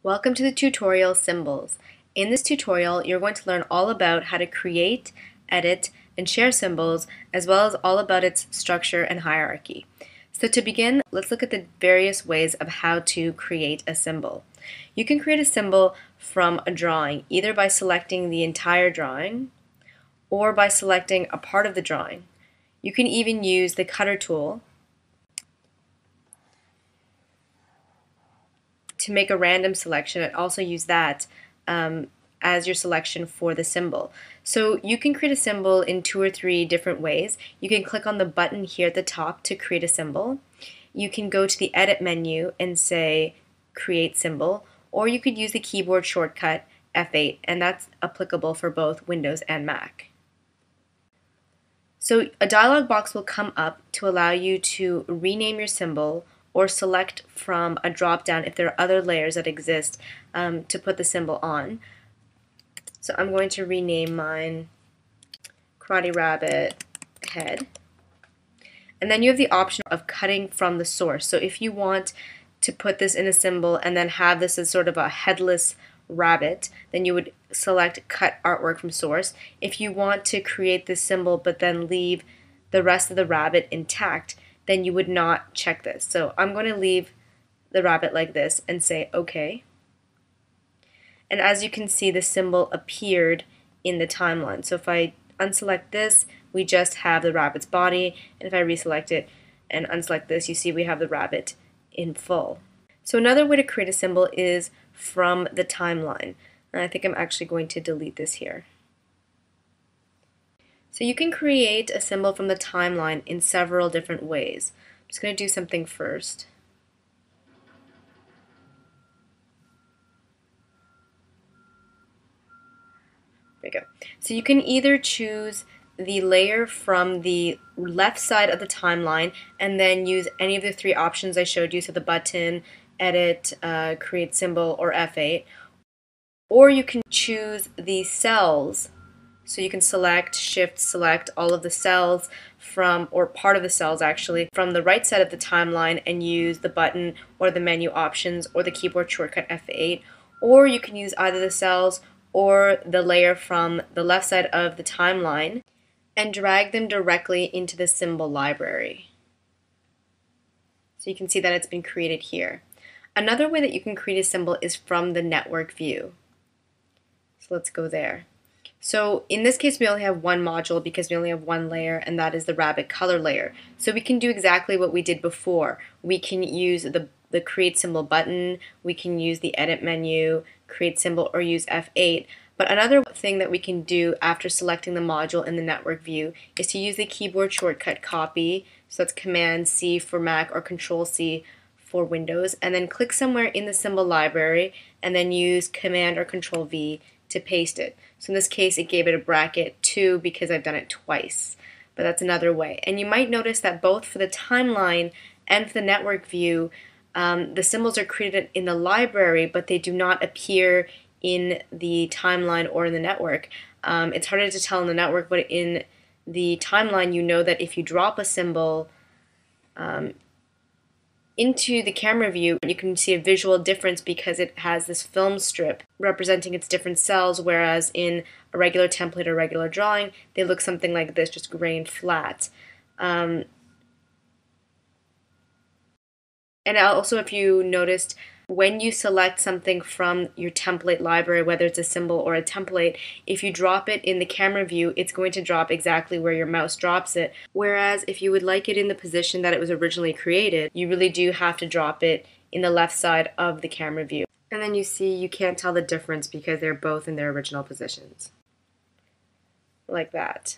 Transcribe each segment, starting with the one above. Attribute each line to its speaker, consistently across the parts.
Speaker 1: Welcome to the tutorial Symbols. In this tutorial, you're going to learn all about how to create, edit, and share symbols, as well as all about its structure and hierarchy. So to begin, let's look at the various ways of how to create a symbol. You can create a symbol from a drawing, either by selecting the entire drawing or by selecting a part of the drawing. You can even use the cutter tool to make a random selection and also use that as your selection for the symbol. So you can create a symbol in 2 or 3 different ways. You can click on the button here at the top to create a symbol. You can go to the edit menu and say create symbol, or you could use the keyboard shortcut F8, and that's applicable for both Windows and Mac. So a dialog box will come up to allow you to rename your symbol or select from a drop-down if there are other layers that exist to put the symbol on. So I'm going to rename mine Karate Rabbit Head. And then you have the option of cutting from the source. So if you want to put this in a symbol and then have this as sort of a headless rabbit, then you would select cut artwork from source. If you want to create this symbol but then leave the rest of the rabbit intact, then you would not check this. So I'm going to leave the rabbit like this and say OK. And as you can see, the symbol appeared in the timeline. So if I unselect this, we just have the rabbit's body, and if I reselect it and unselect this, you see we have the rabbit in full. So another way to create a symbol is from the timeline. And I think I'm actually going to delete this here. So you can create a symbol from the timeline in several different ways. I'm just going to do something first. There we go. So you can either choose the layer from the left side of the timeline and then use any of the 3 options I showed you, so the button, edit, create symbol, or F8. Or you can choose the cells. So you can shift select all of the cells from, or part of the cells actually, from the right side of the timeline and use the button or the menu options or the keyboard shortcut F8. Or you can use either the cells or the layer from the left side of the timeline and drag them directly into the symbol library. So you can see that it's been created here. Another way that you can create a symbol is from the network view. So let's go there. So in this case, we only have one module because we only have one layer, and that is the rabbit color layer. So we can do exactly what we did before. We can use the create symbol button, we can use the edit menu, create symbol, or use F8. But another thing that we can do after selecting the module in the network view is to use the keyboard shortcut copy. So that's Command C for Mac or Control C for Windows, and then click somewhere in the symbol library and then use Command or Control V to paste it. So in this case, it gave it a bracket 2 because I've done it twice. But that's another way. And you might notice that both for the timeline and for the network view, the symbols are created in the library, but they do not appear in the timeline or in the network. It's harder to tell in the network, but in the timeline, you know that if you drop a symbol into the camera view, you can see a visual difference because it has this film strip representing its different cells, whereas in a regular template or regular drawing, they look something like this, just gray and flat. And also, if you noticed, when you select something from your template library, whether it's a symbol or a template, if you drop it in the camera view, it's going to drop exactly where your mouse drops it. Whereas if you would like it in the position that it was originally created, you really do have to drop it in the left side of the camera view. And then you see you can't tell the difference because they're both in their original positions. Like that.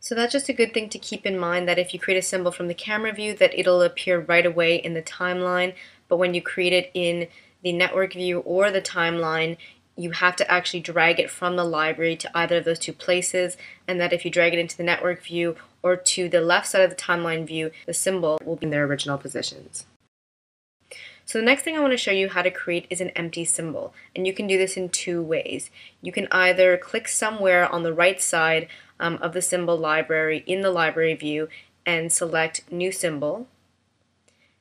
Speaker 1: So that's just a good thing to keep in mind, that if you create a symbol from the camera view, that it'll appear right away in the timeline, but when you create it in the network view or the timeline, you have to actually drag it from the library to either of those 2 places, and that if you drag it into the network view or to the left side of the timeline view, the symbol will be in their original positions. So the next thing I want to show you how to create is an empty symbol, and you can do this in 2 ways. You can either click somewhere on the right side of the symbol library in the library view and select New Symbol.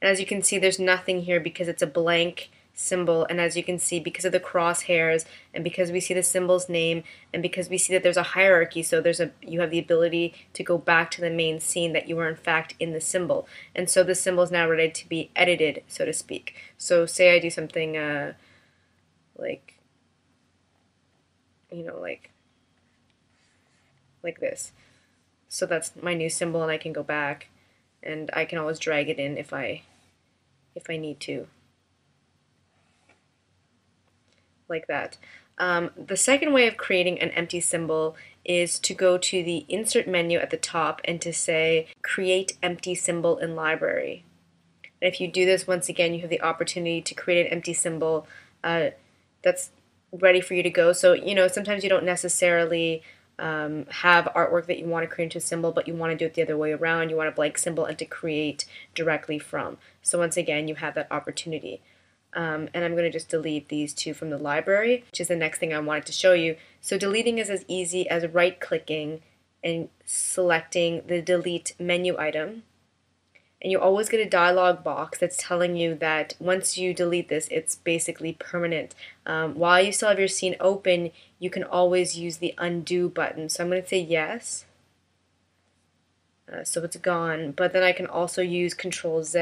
Speaker 1: And as you can see, there's nothing here because it's a blank symbol, and as you can see, because of the crosshairs and because we see the symbol's name and because we see that there's a hierarchy, so you have the ability to go back to the main scene that you were in fact in the symbol, and so the symbol is now ready to be edited, so to speak. So say I do something like, you know, like this. So that's my new symbol, and I can go back and I can always drag it in if I need to, like that. The second way of creating an empty symbol is to go to the insert menu at the top and to say create empty symbol in library. And if you do this, once again, you have the opportunity to create an empty symbol that's ready for you to go. So, you know, sometimes you don't necessarily have artwork that you want to create into a symbol, but you want to do it the other way around. You want a blank symbol and to create directly from. So once again, you have that opportunity. And I'm going to just delete these two from the library, which is the next thing I wanted to show you. So deleting is as easy as right-clicking and selecting the delete menu item. And you always get a dialog box that's telling you that once you delete this, it's basically permanent. While you still have your scene open, you can always use the undo button. So I'm going to say yes. So it's gone. But then I can also use Control-Z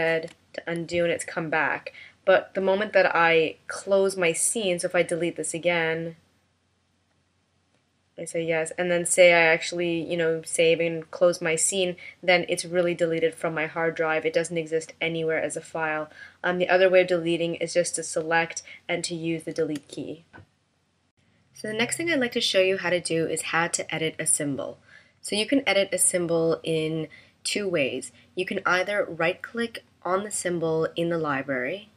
Speaker 1: to undo and it's come back. But the moment that I close my scene, so if I delete this again, I say yes, and then say I actually, you know, save and close my scene, then it's really deleted from my hard drive. It doesn't exist anywhere as a file. The other way of deleting is just to select and to use the delete key. So the next thing I'd like to show you how to do is how to edit a symbol. So you can edit a symbol in two ways. You can either right-click on the symbol in the library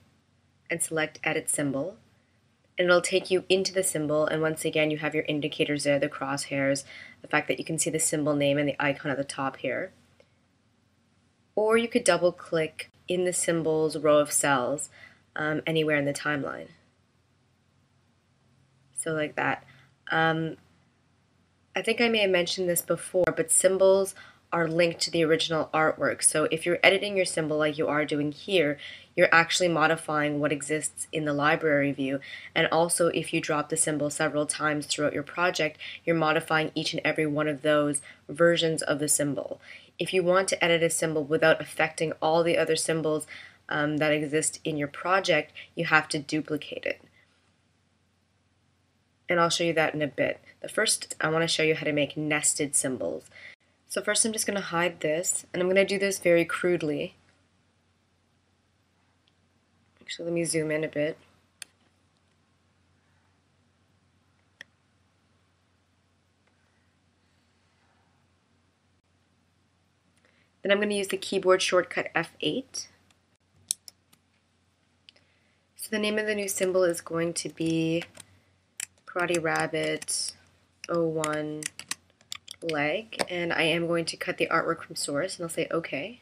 Speaker 1: and select Edit Symbol, and it'll take you into the symbol, and once again you have your indicators there, the crosshairs, the fact that you can see the symbol name and the icon at the top here. Or you could double click in the symbol's row of cells anywhere in the timeline. So like that. I think I may have mentioned this before, but symbols are linked to the original artwork. So if you're editing your symbol like you are doing here, you're actually modifying what exists in the library view. And also if you drop the symbol several times throughout your project, you're modifying each and every one of those versions of the symbol. If you want to edit a symbol without affecting all the other symbols that exist in your project, you have to duplicate it. And I'll show you that in a bit. But first, I want to show you how to make nested symbols. So first I'm just going to hide this, and I'm going to do this very crudely. Actually, let me zoom in a bit. Then I'm going to use the keyboard shortcut F8. So the name of the new symbol is going to be Karate Rabbit 01 leg, and I am going to cut the artwork from source, and I'll say OK.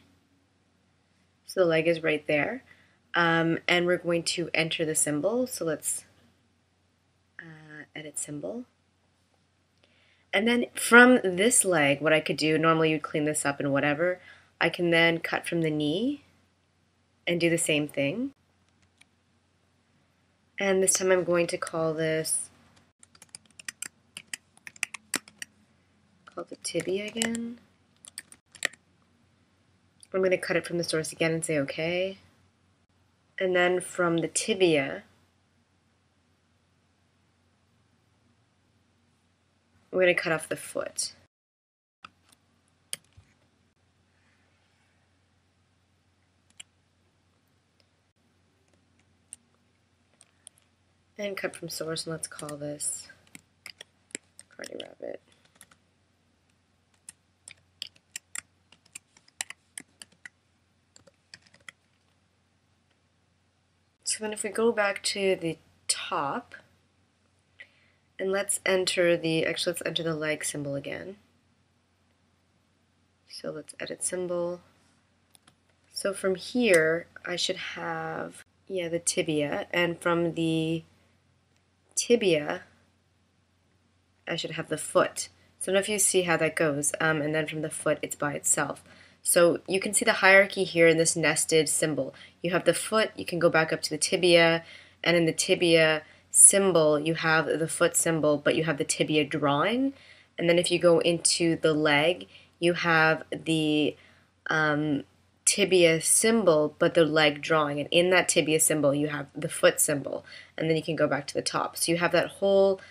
Speaker 1: So the leg is right there, and we're going to enter the symbol. So let's edit symbol. And then from this leg, what I could do, normally you'd clean this up and whatever, I can then cut from the knee and do the same thing. And this time I'm going to call this, the tibia again. I'm going to cut it from the source again and say OK. And then from the tibia, I'm going to cut off the foot. And cut from source, and let's call this Karate Rabbit. So then if we go back to the top, and let's enter the leg symbol again. So let's edit symbol. So from here, I should have, the tibia, and from the tibia, I should have the foot. So I don't know if you see how that goes, and then from the foot, it's by itself. So you can see the hierarchy here in this nested symbol. You have the foot, you can go back up to the tibia, And in the tibia symbol, you have the foot symbol, but you have the tibia drawing. And then if you go into the leg, you have the tibia symbol, but the leg drawing. And in that tibia symbol, you have the foot symbol. And then you can go back to the top. So you have that whole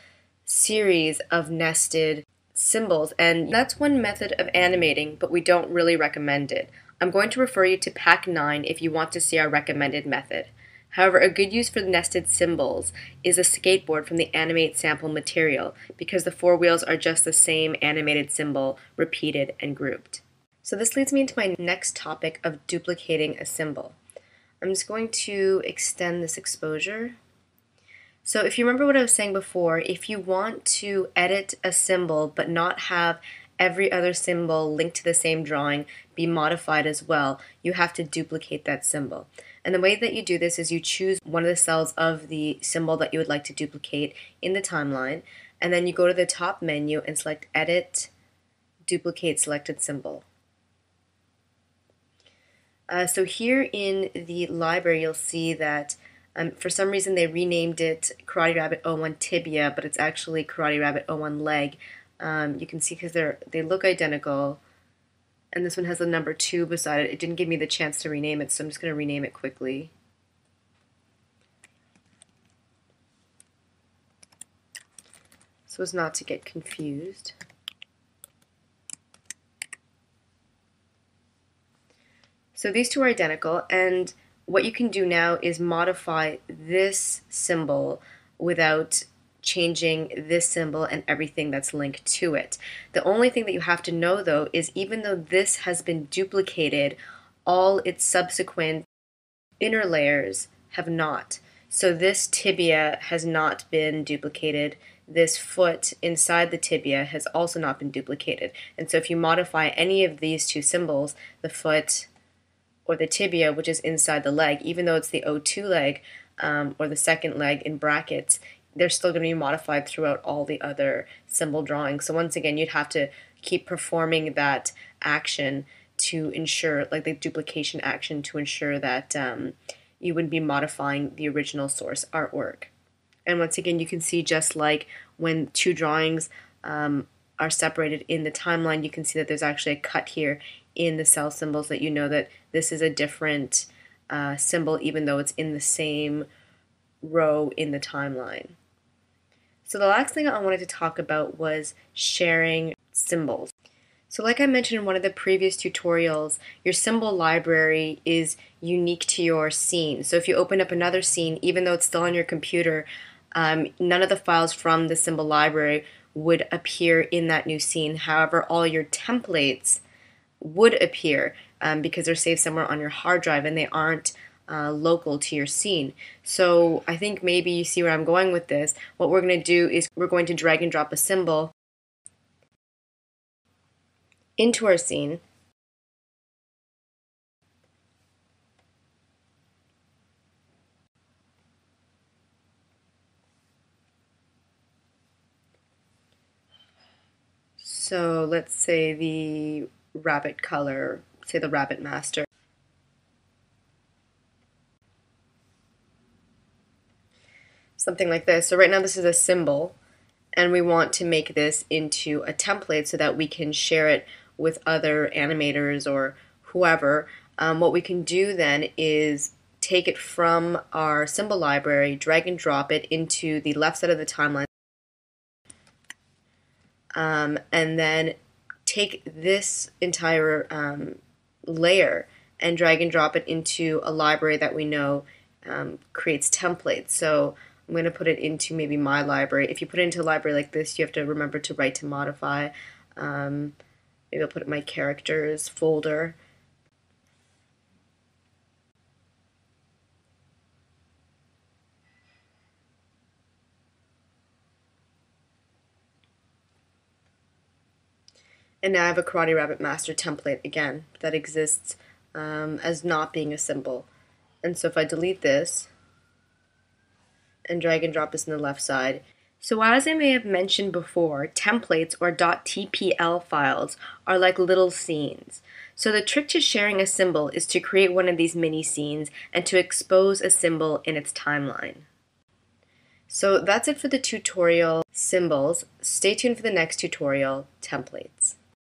Speaker 1: series of nested symbols. And that's one method of animating, but we don't really recommend it. I'm going to refer you to Pack 9 if you want to see our recommended method. However, a good use for the nested symbols is a skateboard from the Animate sample material because the four wheels are just the same animated symbol repeated and grouped. So this leads me into my next topic of duplicating a symbol. I'm just going to extend this exposure. So if you remember what I was saying before, if you want to edit a symbol but not have every other symbol linked to the same drawing be modified as well, you have to duplicate that symbol. And the way that you do this is you choose one of the cells of the symbol that you would like to duplicate in the timeline, and then you go to the top menu and select Edit, Duplicate Selected Symbol. So here in the library you'll see that for some reason they renamed it Karate Rabbit 01 Tibia, but it's actually Karate Rabbit 01 Leg. You can see because they look identical, and this one has a number 2 beside it. It didn't give me the chance to rename it, so I'm just going to rename it quickly. So as not to get confused. So these two are identical, and what you can do now is modify this symbol without changing this symbol and everything that's linked to it. The only thing that you have to know though is even though this has been duplicated, all its subsequent inner layers have not. So this tibia has not been duplicated. This foot inside the tibia has also not been duplicated. And so if you modify any of these two symbols, the foot or the tibia, which is inside the leg, even though it's the O2 leg or the second leg in brackets, they're still going to be modified throughout all the other symbol drawings. So once again, you'd have to keep performing that action to ensure, like the duplication action, to ensure that you would be modifying the original source artwork. And once again, you can see just like when two drawings are separated in the timeline, you can see that there's actually a cut here in the cell symbols that you know that this is a different symbol even though it's in the same row in the timeline. So the last thing I wanted to talk about was sharing symbols. So like I mentioned in one of the previous tutorials, your symbol library is unique to your scene. So if you open up another scene, even though it's still on your computer, none of the files from the symbol library would appear in that new scene. However, all your templates would appear because they're saved somewhere on your hard drive and they aren't local to your scene. So I think maybe you see where I'm going with this. What we're going to do is we're going to drag and drop a symbol into our scene. So let's say the rabbit color, say the rabbit master. Something like this. So right now this is a symbol, and we want to make this into a template so that we can share it with other animators or whoever. What we can do then is take it from our symbol library, drag and drop it into the left side of the timeline, and then take this entire layer and drag and drop it into a library that we know creates templates. So I'm going to put it into maybe my library. If you put it into a library like this, you have to remember to write to modify. Maybe I'll put it in my characters folder. And now I have a Karate Rabbit Master template again that exists as not being a symbol. And so if I delete this and drag and drop this in the left side. So as I may have mentioned before, templates or .tpl files are like little scenes. So the trick to sharing a symbol is to create one of these mini scenes and to expose a symbol in its timeline. So that's it for the tutorial symbols. Stay tuned for the next tutorial, templates.